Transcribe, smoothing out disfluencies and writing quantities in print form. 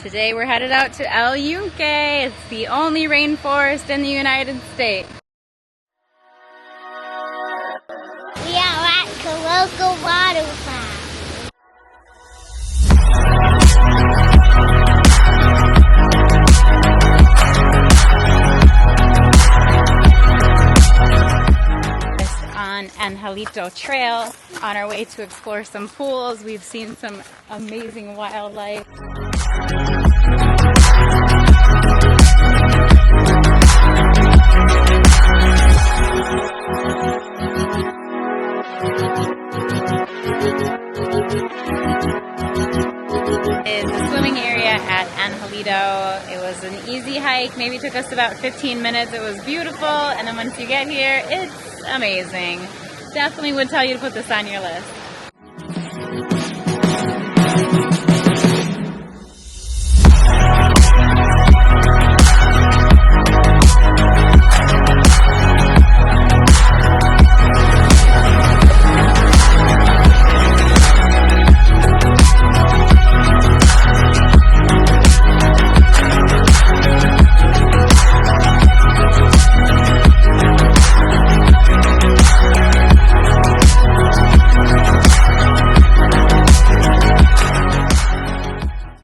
Today we're headed out to El Yunque. It's the only rainforest in the United States. We are at the local waterfall. On Angelito Trail, on our way to explore some pools. We've seen some amazing wildlife. It's a swimming area at Angelito. It was an easy hike, maybe took us about 15 minutes. It was beautiful, and then once you get here, it's amazing. Definitely would tell you to put this on your list.